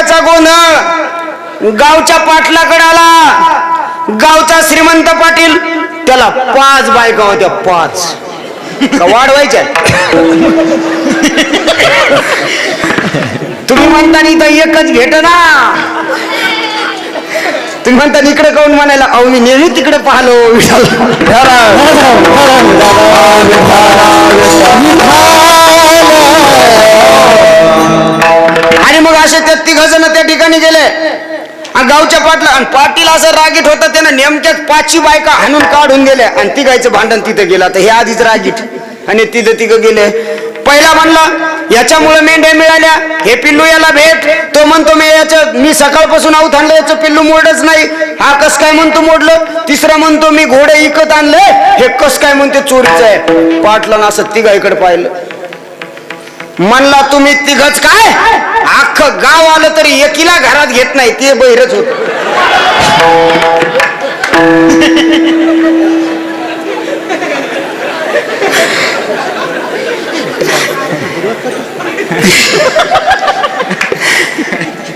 बायकाचा गोंधळ गावच्या पाटलाकडे आला. गावचा श्रीमंत पाटील, त्याला 5 बायका होत्या, 5 का वाढवायच्या. तुम्ही म्हणता इथं एकच भेट ना, तुम्ही म्हणता इकडे काऊन म्हणायला, अहो मी नेहमी तिकडे पाहलो. आणि मग असे त्या 3 जण त्या ठिकाणी गेले. गावच्या पाटील असं रागीट होता, त्यानं नेमक्याच 5ची बायका हाणून काढून गेल्या आणि 3घाचं भांडण तिथं गेलं. तर हे आधीच रागीट आणि तिथं 3 गेले. पहिला म्हणला याच्यामुळे मेंढ्या मिळाल्या, हे पिल्लू याला भेट. तो म्हणतो मी सकाळपासून आऊत आणलं, याचं पिल्लू मोडच नाही. हा कस काय म्हणतो मोडलं. तिसरा म्हणतो मी घोडे इकत आणले, हे कस काय म्हणते चोरीचं आहे. पाटलानं असं 3घाकडे पाहिलं, म्हणला तुम्ही 3घच काय, अख्खं गाव आलं तरी एकीला घरात घेत नाही, ते बहिरच होत.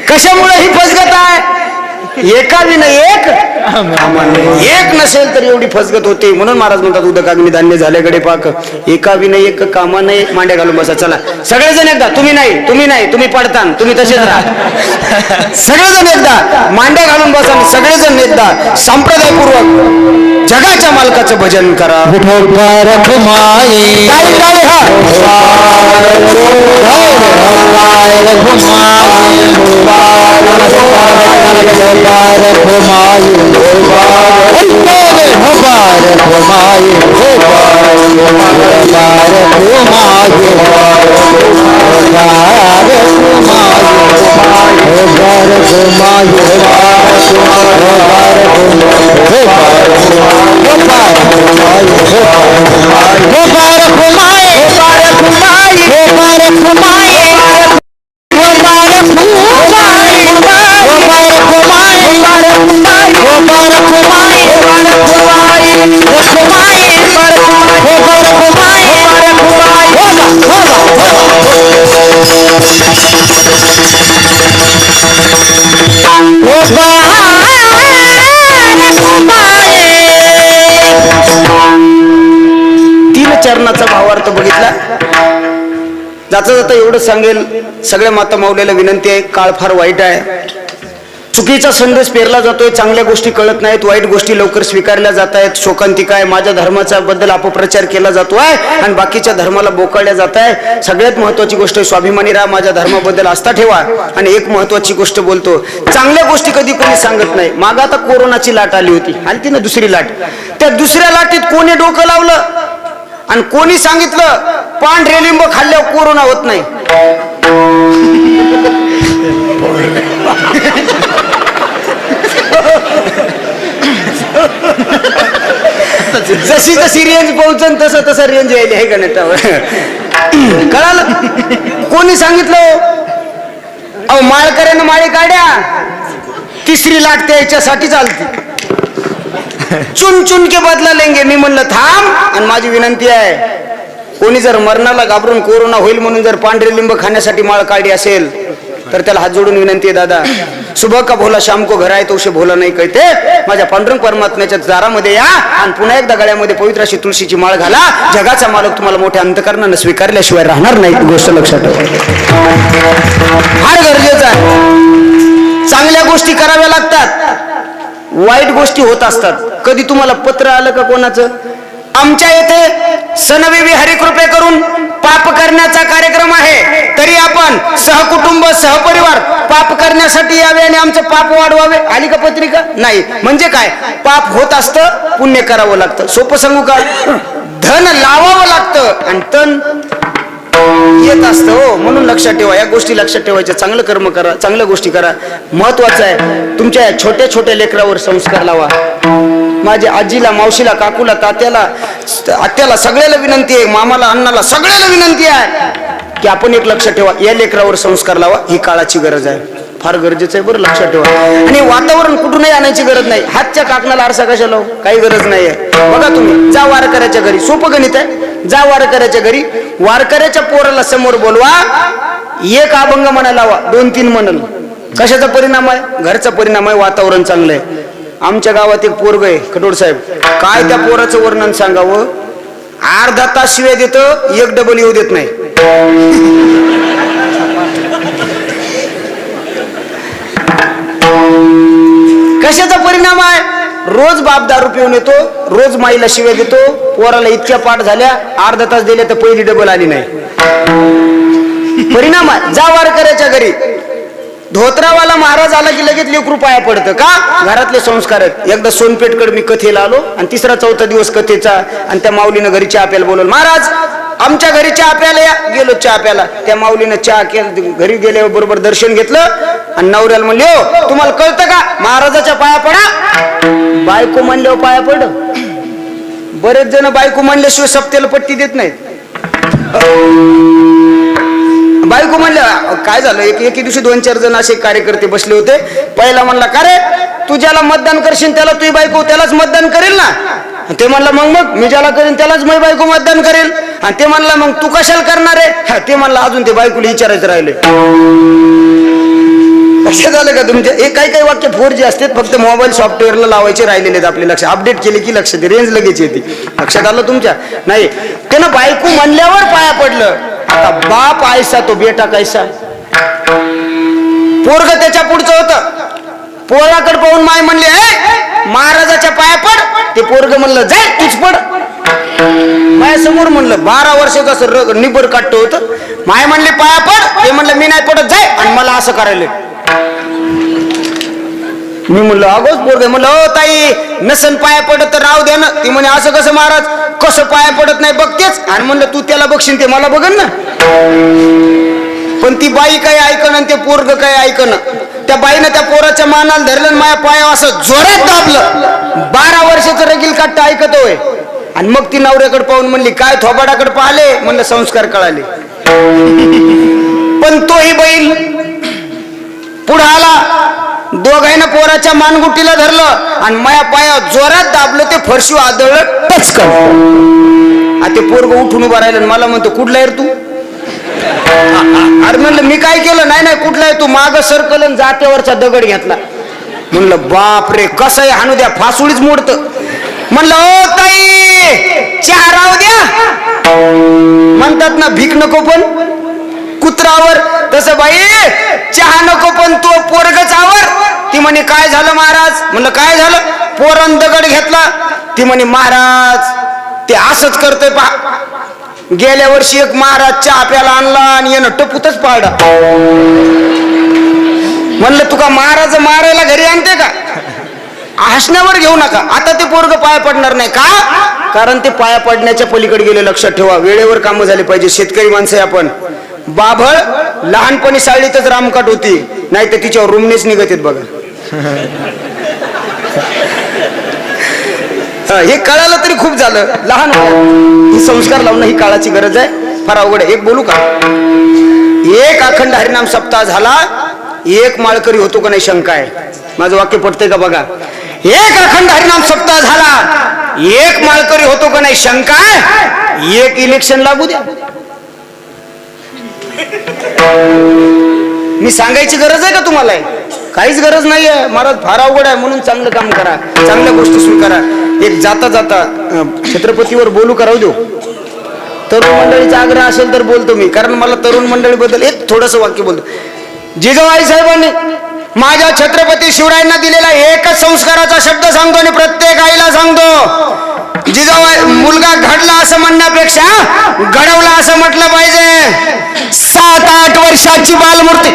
कशामुळे ही फसगत आहे. एका विना एक नसेल तर एवढी फसगत होते. म्हणून महाराज म्हणतात उदक अग्नी धान्य झाल्याकडे पाक. एका विना एक कामा नाही, मांड्या घालून बसा. चला सगळेजण एकदा, तुम्ही नाही तुम्ही पडतान, तुम्ही तसेच राहा. सगळेजण एकदा मांड्या घालून बसा. सगळेजण एकदा संप्रदायपूर्वक जगाच्या मालकाचं भजन करा. चरणाचा भावार्थ बघितला. जाता जाता एवढं सांगेल, सगळ्या माता माऊलीला विनंती आहे, काळ फार वाईट आहे. चुकीचा संदेश पेरला जातोय, चांगल्या गोष्टी कळत नाहीत, वाईट गोष्टी लवकर स्वीकारल्या जात आहेत. शोकांतिका आहे, माझ्या धर्माच्या बद्दल अपप्रचार केला जातोय आणि बाकीच्या धर्माला बोकाळल्या जात आहे. सगळ्यात महत्वाची गोष्ट, स्वाभिमानी राहा, माझ्या धर्माबद्दल आस्था ठेवा. आणि एक महत्वाची गोष्ट बोलतो, चांगल्या गोष्टी कधी कोणी सांगत नाही. मागं आता कोरोनाची लाट आली होती, आली ती ना दुसरी लाट. त्या दुसऱ्या लाटीत कोणी डोकं लावलं आणि कोणी सांगितलं पांढरे लिंब खाल्ल्यावर कोरोना होत नाही. जशी जशी रेंज पोहोचन तसं तसं रेंज यायली आहे का नाही. कळालं. कोणी सांगितलं अहो माळकऱ्यानं माळी काढ्या, 3री लाट त्याच्यासाठी चालते. चुन चुन के बदला लेंगे. मी म्हणलं थांब, आणि माझी विनंती आहे, कोणी जर मरणाला घाबरून कोरोना होईल म्हणून जर पांढरे लिंब खाण्यासाठी माळ काढली असेल तर त्याला हात जोडून विनंती आहे, दादा सुबह का भोला शाम को घर आहे तो उसे भोला नाही कळते. माझ्या पांडुरंग परमात्म्याच्या दारामध्ये या आणि पुन्हा एकदा गळ्यामध्ये पवित्र अशी तुळशीची माळ घाला. जगाचा मालक तुम्हाला मोठ्या अंतकरणानं स्वीकारल्याशिवाय राहणार नाही. गोष्ट लक्षात ठेवा, फार गरजेचं आहे. चांगल्या गोष्टी कराव्या लागतात, वाईट गोष्टी होत असतात. कधी तुम्हाला पत्र आलं का कोणाचं? आमच्या येथे सणविवी हरिकृपे करून पाप करण्याचा कार्यक्रम आहे, तरी आपण सहकुटुंब सहपरिवार पाप करण्यासाठी यावे आणि आमचं पाप वाढवावे. आली का पत्रिका? नाही. म्हणजे काय, पाप होत असतं, पुण्य करावं लागतं. सोपं सांगू का, धन लावावं लागतं आणि तन येत असतं. हो, म्हणून लक्षात ठेवा, या गोष्टी लक्षात ठेवायच्या. चांगलं कर्म करा, चांगल्या गोष्टी करा. महत्वाचं आहे, तुमच्या छोट्या छोट्या लेकरावर संस्कार लावा. माझ्या आजीला, मावशीला, काकूला, तात्याला, आत्याला सगळ्याला विनंती आहे, मामाला, अण्णाला सगळ्याला विनंती आहे की आपण एक लक्षात ठेवा, या लेकरावर संस्कार लावा. ही काळाची गरज आहे, फार गरजेचं आहे. बरं लक्षात ठेवा. आणि वातावरण कुठूनही आणायची गरज नाही. हातच्या काकणाला आरसा कशाला लावू, काही गरज नाहीये. बघा तुम्ही, जा वारकऱ्याच्या घरी, सोपं गणित आहे. जा वारकऱ्याच्या घरी, वारकऱ्याच्या पोराला समोर बोलवा, एक अभंग म्हणायला लावा, 2-3 म्हणल. कशाचा परिणाम आहे? घरचा परिणाम आहे. वातावरण चांगलं आहे. आमच्या गावात एक पोरग आहे खटोड साहेब, काय त्या पोराचं वर्णन सांगावं. अर्धा तास शिवाय देतं, एक डबल येऊ देत नाही. कशाचा परिणाम आहे? रोज बाप दारू पिऊन येतो, रोज माईला शिव्या देतो. पोराला इतक्या पाठ झाल्या, अर्धा तास दिले तर पहिली डबल आली नाही. परिणाम आहे. जा वारकऱ्याच्या घरी, धोत्रावाला महाराज आला की लगेच लेकरू पाया पडतं. का? घरातले संस्कार आहेत. एकदा सोनपेठकडे मी कथेला आलो आणि तिसरा चौथा दिवस कथेचा, आणि त्या माऊलीनं घरी चहा प्यायला बोलवलं. महाराज आमच्या घरी चहा प्यायला या. गेलो चहा प्यायला. त्या माऊलीनं चहा केला. घरी गेल्यावर बरोबर दर्शन घेतलं आणि नवऱ्याला म्हणले, हो तुम्हाला कळतं का महाराजाच्या पाया पडा. बायको म्हणल्यावर पाया पड. बरेच जण बायको म्हणल्याशिवाय सप्त्याला पट्टी देत नाहीत. बायको म्हणलं काय झालं, एके दिवशी 2-4 जण असे कार्यकर्ते बसले होते. पहिला म्हणला, का रे तू ज्याला मतदान करशील त्याला तुझी बायको त्यालाच मतदान करेल ना. ते म्हणला मग मी ज्याला करेन त्यालाच माझी बायको मतदान करेल. आणि ते म्हणला मग तू कशाला करणार आहे. ते म्हणला अजून ते बायकोला विचारायचं राहिले. लक्षात आलं का तुमच्या? हे काही वाक्य 4G असतात, फक्त मोबाईल सॉफ्टवेअरला लावायचे राहिलेले आहेत. आपले लक्ष अपडेट केले की लक्ष दे, रेंज लगेच येते. लक्षात आलं तुमच्या? नाही, त्यानं बायको म्हणल्यावर पाया पडलं. आता बाप ऐसा तो बेटा कैसा. पोरग त्याच्या पुढचं होतं. पोराकडे पाहून माय म्हणले, महाराजाच्या पाया पड. ते पोरग म्हणलं, जाय तूच पड. माया समोर म्हणलं 12 वर्षाचं असं निबर काटत होतं. माय म्हणले पाया पड. ते म्हणलं मी नाही पडत, जाय. आणि मला असं करायला. मी म्हणलं अगोच पोरग. म्हणलं हो ताई, नसन पाया पडत तर राव द्या ना. ती म्हणे असं कसं महाराज, कसं पाया पडत नाही बघतेच. आणि म्हणलं तू त्याला बघशील ते मला बघन ना. पण ती बाई काही ऐकन आणि ते पोरग काही ऐकन. त्या बाईनं त्या पोराच्या मानाला धरलं, माया पाया असं जोरात दाबलं. 12 वर्षाचं रगील काट्ट ऐकत होय. आणि मग ती नवऱ्याकडे पाहून म्हणली, काय थोबाडाकडे पाहिले. म्हणलं संस्कार कळाले. पण तोही बैल पुढे आला. दोघांना पोराच्या मानगुटीला धरलं आणि माया पाया जोरात दाबलं. ते फरशी आदळलं, टचकन. ते पोरग उठून उभा राहिलं. मला म्हणतो कुठला आहे तू. अरे म्हणलं मी काय केलं. नाही कुठला आहे तू. माग सरकल जात्यावरचा दगड घेतला. म्हणलं बाप रे, कसं आहे हाणू द्या, फासुळीच मोडत. म्हणलं ओ ताई चहा राहू द्या. म्हणतात ना भीक नको पण कुत्रावर, तसं बाई चहा नको पण तो पोरगच आवर. ती म्हणे काय झालं महाराज. म्हणलं काय झालं. पोरान दगड घेतला. ती म्हणे महाराज ते असंच करतोय पहा. गेल्या वर्षी एक महाराज चहा प्याला आणला आणि यानं टपूतच पाडा. म्हणलं तुका महाराज मारायला घरी आणते का. हसण्यावर घेऊ नका. आता ते पोरग पाया पडणार नाही. का? कारण ते पाया पडण्याच्या पलीकडे गेले. लक्षात ठेवा, वेळेवर कामं झाले पाहिजे. शेतकरी माणसं आहे आपण. बाभळ लहानपणी साळीतच रामकाट होती, नाही तर तिच्यावर रुमनेच निघत आहेत बघा. हे कळालं तरी खूप झालं. लहान ही संस्कार लावणं ही काळाची गरज आहे. फार अवघड आहे. एक बोलू का. एक अखंड हरिनाम सप्ताह झाला, एक माळकरी होतो का नाही शंका आहे. माझं वाक्य पटतंय का बघा. एक अखंड हरिनाम सप्ताह झाला, एक माळकरी होतो का नाही शंका आहे. एक इलेक्शन लागू द्या. मी सांगायची गरज आहे का तुम्हाला. काहीच गरज नाहीये. महाराज फार अवघड आहे, म्हणून चांगलं काम करा, चांगल्या गोष्टी स्वीकारा. एक जाता जाता छत्रपतीवर बोलू करावं देऊ. तरुण मंडळीचा आग्रह असेल तर बोलतो मी, कारण मला तरुण मंडळीबद्दल एक थोडस वाक्य बोलतो. जिजाबाई साहेबांनी माझ्या छत्रपती शिवरायांना दिलेला एकच संस्काराचा शब्द सांगतो आणि प्रत्येक आईला सांगतो. जिजाबाई मुलगा घडला असं म्हणण्यापेक्षा घडवला असं म्हटलं पाहिजे. 7-8 वर्षाची बालमूर्ती,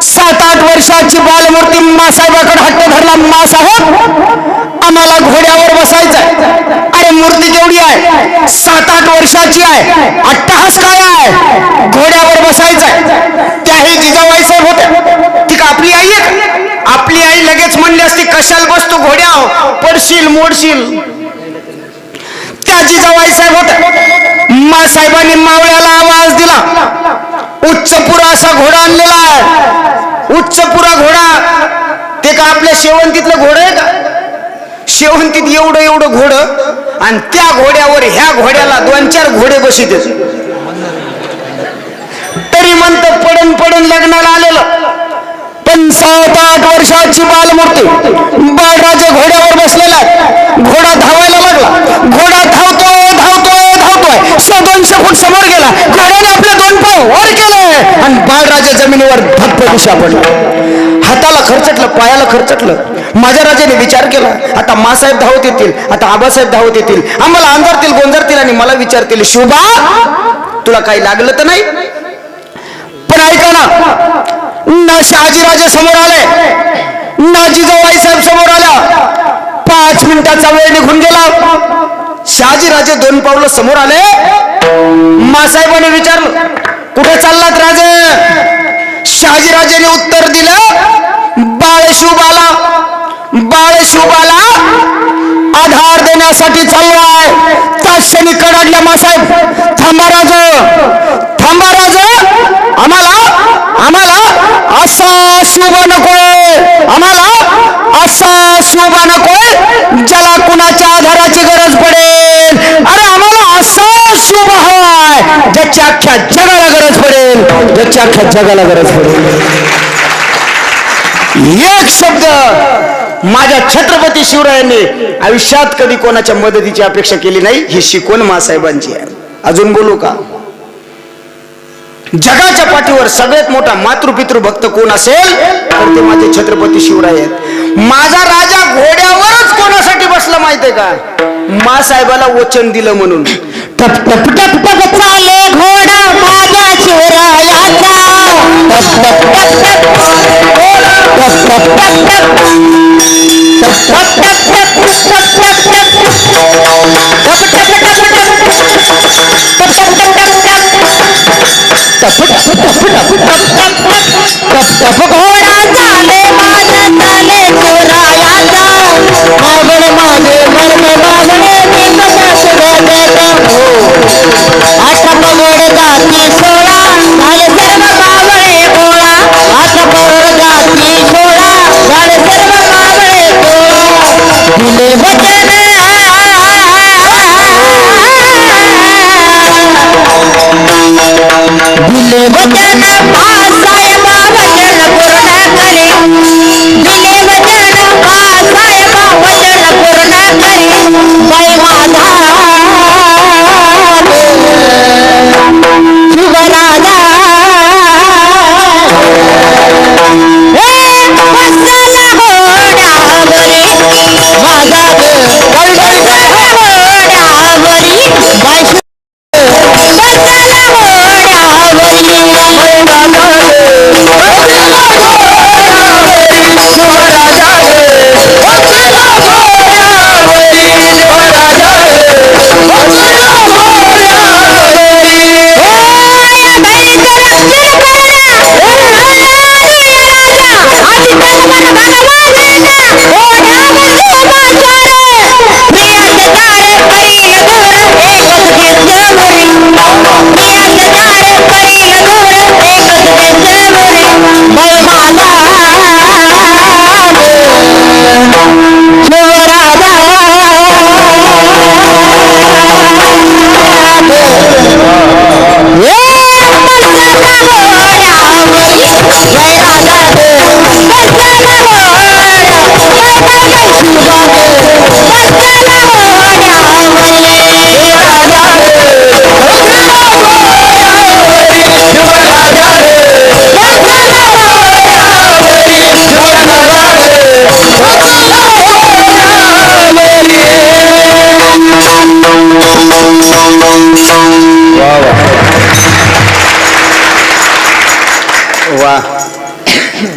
7-8 वर्षाची बालमूर्ती मासाहेबाकडे हट्ट धरला. मासाहेब आम्हाला घोड्यावर बसायचंय. अरे मूर्ती केवढी आहे, 7-8 वर्षाची आहे. अट्टहास काय आहे, घोड्यावर बसायचंय. त्याही जिजाबाई साहेब होत्या. ती का आपली आई आहे. आपली आई लगेच म्हणली असती कशाला बसतो घोड्यावर, पडशील मोडशील. त्या जिजाबाई साहेब होत्या. मासाहेबांनी मावळ्याला आवाज दिला. उच्चपुरा असा घोडा आणलेला आहे. उच्चपुरा घोडा ते का आपल्या शेवंतीतलं घोडं आहे का. शेवंतीत एवढं एवढं घोडं आणि त्या घोड्यावर ह्या घोड्याला 2-4 घोडे बसित. तरी म्हणत पडन पडन लग्नाला आलेलं. पण महिषाची बालमूर्ती बाळराजे घोड्यावर बसलेला आहे. घोडा धावायला लागला. घोडा धावतोय धावतोय धावतोय 100-200 फूट समोर गेला. घोड्याने आपले 2 पाय वर केले आणि बाळराजे जमिनीवर धप्प सापडला. हाताला खरचटलं, पायाला खरचटलं. माझ्या राजाने विचार केला, आता मासाहेब धावत येतील, आता आबासाहेब धावत येतील, आम्हाला अंधारतील गोंजारतील आणि मला विचारतील, शुभा तुला काही लागलं तर नाही? पण ऐका ना शहाजीराजे समोर आले, ना जिजाबाई साहेब समोर आल्या. 5 मिनिटाचा वेळ निघून गेला. शहाजीराजे 2 पावलं समोर आले. मासाहेबांनी विचारलं, कुठे चाललात राजे? शहाजीराजेने उत्तर दिलं, बाळशुभाला आधार देण्यासाठी चाललाय. ताशनी कडाडल्या मासाहेब, थांबा राज, आम्हाला असा शुभ नकोय, आम्हाला असा शुभ नकोय ज्याला कुणाच्या आधाराची गरज पडेल. अरे आम्हाला असा शुभ हवाय ज्याच्या अख्ख्या जगाला गरज पडेल, ज्याच्या अख्ख्या जगाला गरज पडेल. एक शब्द माझ्या छत्रपती शिवरायांनी आयुष्यात कधी कोणाच्या मदतीची अपेक्षा केली नाही. ही शिकवण मासाहेबांची आहे. अजून बोलू का? जगाच्या पाठीवर सगळ्यात मोठा मातृपितृ भक्त कोण असेल तर ते माझे छत्रपती शिवराय आहेत. माझा राजा घोड्यावरच कोणासाठी बसला माहितीये का? मासाहेबाला वचन दिलं म्हणून. टप टप टप टप चाले घोडा माझ्या शिवरायाचा, टप टप टप टप टप टप टप घोडा चाले माझा चाले शिवरायाचा, मागण माझे मर्म मागणे मी कशास गाण्याचा हो. आता पगड जाती 16 झाले सर्व कावळे गोळा, आता पगड जाती 16 झाले सर्व कावळे गोळा. दिले वचन दिले वचन मासाहेबा वचन पूर्ण करे, दिले वचन मासाहेबा वचन पूर्ण करे. बाई माझा शिवराजा बसला घोड्यावरी माझा बसला घोड्यावरी बाई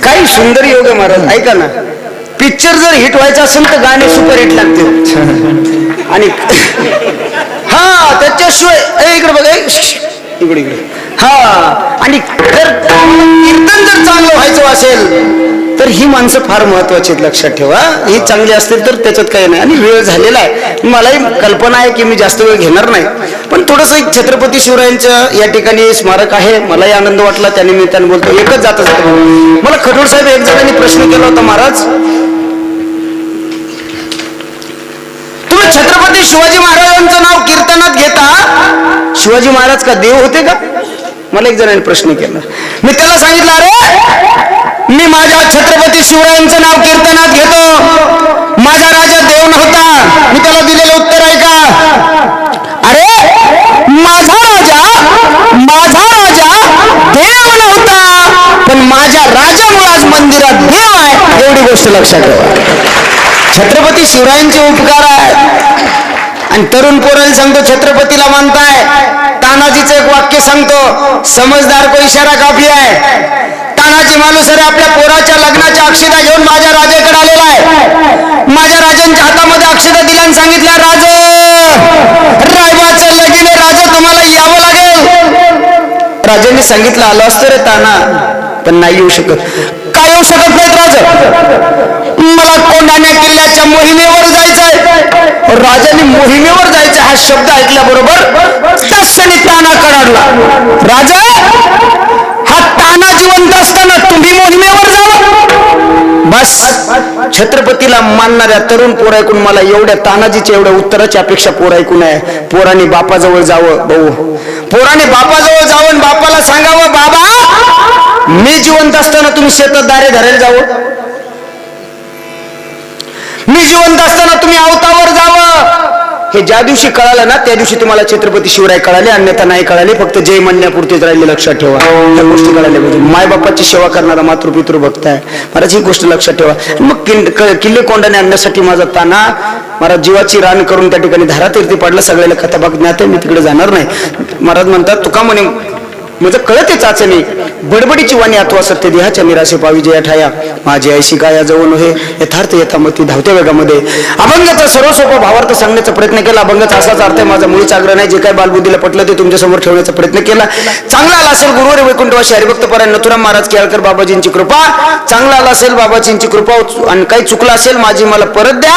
काही सुंदर योग आहे महाराज. ऐका ना, पिक्चर जर हिट व्हायचा असेल तर गाणे सुपर हिट लागते. आणि हा त्याच्याशिवाय इकडे बघा, इकडे इकडे हा. आणि जर कीर्तन जर चांगलं व्हायचं असेल तर ही माणसं फार महत्वाची आहेत, लक्षात ठेवा. ही चांगली असतील तर त्याच्यात काही नाही. आणि वेळ झालेला आहे, मलाही कल्पना आहे की मी जास्त वेळ घेणार नाही, पण थोडंसं एक छत्रपती शिवरायांचं या ठिकाणी स्मारक आहे, मलाही आनंद वाटला त्या निमित्ताने बोलतो. एकच जात मला खडूळ साहेब एक जणांनी प्रश्न केला होता, महाराज तुम्ही छत्रपती शिवाजी महाराजांचं नाव कीर्तनात घेता, शिवाजी महाराज का देव होते का? मला एक जणांनी प्रश्न केला. मी त्याला सांगितलं, अरे मी माझ्या छत्रपती शिवरायांचं नाव कीर्तनात घेतो. माझा राजा देव नव्हता. मी त्याला दिलेलं उत्तर आहे का? अरे माझा राजा देव नव्हता, पण माझ्या राजामुळे आज मंदिरात देव आहे, एवढी गोष्ट लक्षात ठेवा. छत्रपती शिवरायांचे उपकार आहे. आणि तरुण पोरांना सांगतो छत्रपतीला मानताय. तानाजीचं एक वाक्य सांगतो, समजदार को इशारा काफी आहे. तानाजी मालुसरे आपल्या पोराच्या लग्नाच्या अक्षता घेऊन माझ्या राजाकडे आलेला आहे. माझ्या राजांच्या हातामध्ये अक्षता दिल्या आणि सांगितलं, रायबाचं लगीन आहे राजा, तुम्हाला यावं लागेल. राजांनी सांगितलं, आलो असतं रे ताना, पण नाही येऊ शकत. का येऊ शकत नाहीत राजा? मला कोंढाण्या किल्ल्याच्या मोहिमेवर जायचंय. राजाने मोहिमेवर जायचं हा शब्द ऐकल्याबरोबर तसनी ताना कडाडला. राजा, हा ताना जिवंत असताना तुम्ही मोहिमेवर जावं? बस छत्रपतीला मानणाऱ्या तरुण पोर ऐकून मला एवढ्या तानाजीच्या एवढ्या उत्तराची अपेक्षा पोर ऐकून आहे. पोराने बापाजवळ जावं. भाऊ, पोराने बापाजवळ जावं, बापाला सांगावं, बाबा मी जिवंत असताना तुम्ही शेतात दारे धरायला जावं. मी जिवंत असताना तुम्ही अवतावर जावं. हे ज्या दिवशी कळालं ना त्या दिवशी तुम्हाला छत्रपती शिवराय कळाले, अन्यथा नाही कळाले. फक्त जय म्हणण्यापुरतेच राहिले. लक्षात ठेवा, या गोष्टी कळाल्या पाहिजे. मायबापाची सेवा करणारा मातृपितृ भक्त आहे महाराज, ही गोष्ट लक्षात ठेवा. मग किल्ले कोंडाने आणण्यासाठी माझा ताना महाराज जीवाची रान करून त्या ठिकाणी धारातीर्थी पडला. सगळ्याला कथाभाग ज्ञात आहे, मी तिकडे जाणार नाही. महाराज म्हणतात, तुका म्हणे म्हणजे कळते चाचणी बडबडीची वाणी अथवा सत्य देहाच्या निराशे पावी जया ठाया. माझी ऐशी गाया जवळ नव्हे यथार्थ यथामती धावत्या वेगामध्ये. अभंगाचा सर्वसोपा भावार्थ सांगण्याचा प्रयत्न केला. अभंगाचा असाच अर्थ आहे, माझा मुळीच आग्रह नाही. जे काही बालबुद्धीला पटलं ते तुमच्या समोर ठेवण्याचा प्रयत्न केला. चांगला आला असेल गुरुवारी वैकुंठवासी हरिभक्त परायण नथुराम महाराज केळकर बाबाजींची कृपा. चांगला आला असेल बाबाजींची कृपा, आणि काही चुकलं असेल माझी मला परत द्या.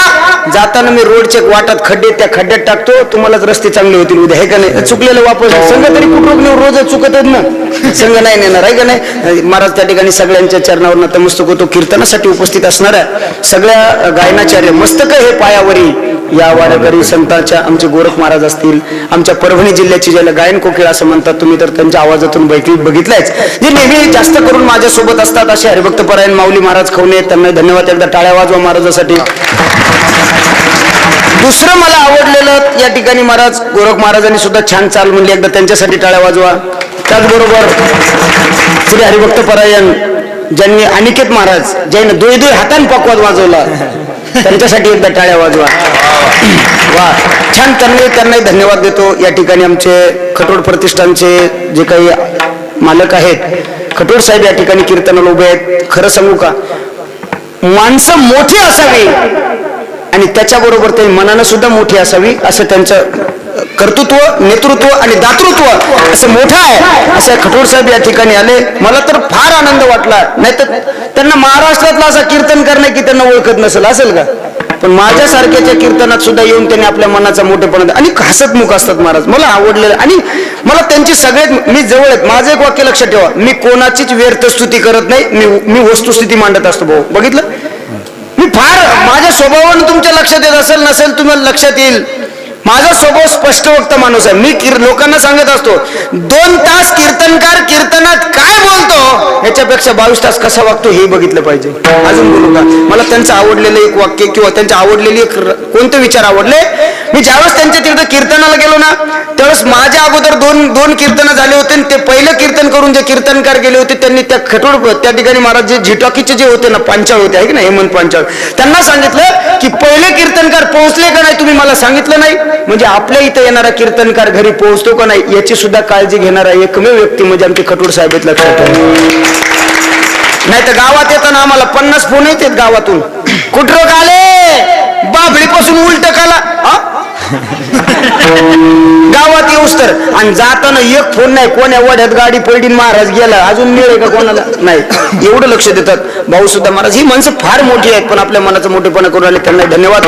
जाताना मी रोडच्या वाटात खड्डे, त्या खड्ड्यात टाकतो. तुम्हालाच रस्ते चांगले होतील उद्या, हे का नाही? चुकलेलं वापस संघ तरी कुठून रोज चुकत ना, संघ नाही नेणार आहे का नाही? महाराज त्या ठिकाणी सगळ्यांच्या चरणावर नतमस्तक होतो. कीर्तनासाठी उपस्थित असणाऱ्या सगळ्या गायनाचार्य मस्तक हे पायावरी या वारकरी संतांच्या आमचे गोरख महाराज असतील, आमच्या परभणी जिल्ह्याची ज्याला गायन कोकिळ असं म्हणतात तुम्ही, तर त्यांच्या आवाजातून बघितलंच, जे नेहमी जास्त करून माझ्यासोबत असतात असे हरिभक्त परायण माऊली महाराज खवणे, त्यांना धन्यवाद. एकदा टाळ्या वाजवा महाराजासाठी. दुसरं मला आवडलेलं या ठिकाणी महाराज गोरख महाराजांनी सुद्धा छान चाल म्हणली, एकदा त्यांच्यासाठी टाळ्या वाजवा. त्याचबरोबर पुढे हरिभक्त परायण ज्यांनी अनिकेत महाराज ज्यांनी दोय हातान पकवाद वाजवला, त्यांच्यासाठी एकदा टाळ्या वाजवा. वा, छान. त्यांनाही धन्यवाद देतो. या ठिकाणी आमचे खटोड प्रतिष्ठानचे जे काही मालक आहेत, खटोड साहेब या ठिकाणी कीर्तनाला उभे आहेत. खरं सांगू का, माणसं मोठी असावी आणि त्याच्याबरोबर ते मनानं सुद्धा मोठी असावी, असं त्यांचं कर्तृत्व, नेतृत्व आणि दातृत्व असं मोठं आहे. असं खटोड साहेब या ठिकाणी आले, मला तर फार आनंद वाटला. नाही तर त्यांना महाराष्ट्रातला असा कीर्तन करणं की त्यांना ओळखत नसेल, असेल का? पण माझ्यासारख्याच्या कीर्तनात सुद्धा येऊन त्यांनी आपल्या मनाचा मोठेपणा आणि हसतमुख असतात महाराज, मला आवडलेलं. आणि मला त्यांची सगळ्यात मी जवळ आहेत. माझं एक वाक्य लक्षात ठेवा, मी कोणाचीच व्यर्थ स्तुती करत नाही, मी वस्तुस्थिती मांडत असतो. भाऊ बघितलं, मी फार माझ्या स्वभावानं तुमच्या लक्षात येत असेल नसेल तुम्हाला लक्षात येईल, माझा स्वभाव स्पष्ट वक्त माणूस आहे. मी लोकांना सांगत असतो, 2 तास कीर्तनकार कीर्तनात काय बोलतो याच्यापेक्षा 22 तास कसा वागतो हे बघितलं पाहिजे. अजून बोलू का? मला त्यांचं आवडलेलं एक वाक्य किंवा त्यांच्या आवडलेली एक कोणते विचार आवडले, मी ज्यावेळेस त्यांच्या तिकडे कीर्तनाला गेलो ना त्यावेळेस माझ्या अगोदर दोन कीर्तन झाले होते. ते पहिलं कीर्तन करून जे कीर्तनकार गेले होते त्यांनी त्या खटोड त्या ठिकाणी महाराज जे झिटॉकीचे जे होते ना, पांचाळ होते आहे की नाही, हेमंत पांचाळ, त्यांना सांगितलं की पहिले कीर्तनकार पोहोचले का नाही तुम्ही मला सांगितलं नाही. म्हणजे आपल्या इथं येणारा कीर्तनकार घरी पोहोचतो का नाही याची सुद्धा काळजी घेणारा एकमेव व्यक्ती म्हणजे आमचे खटोड साहेब आहेत. लक्षात ठेवा. नाही तर गावात येताना आम्हाला 50 फोन येतात गावातून, कुठं आले बाभळीपासून उलट काला गावात येऊस तर, आणि जाताना एक फोन नाही, कोण्या वड्यात गाडी पडली महाराज गेला अजून मिळेल का कोणाला नाही, एवढं लक्ष देतात. भाऊ सुद्धा महाराज ही माणसं फार मोठी आहेत पण आपल्या मनाचा मोठेपणा करून आले, त्यांना धन्यवाद.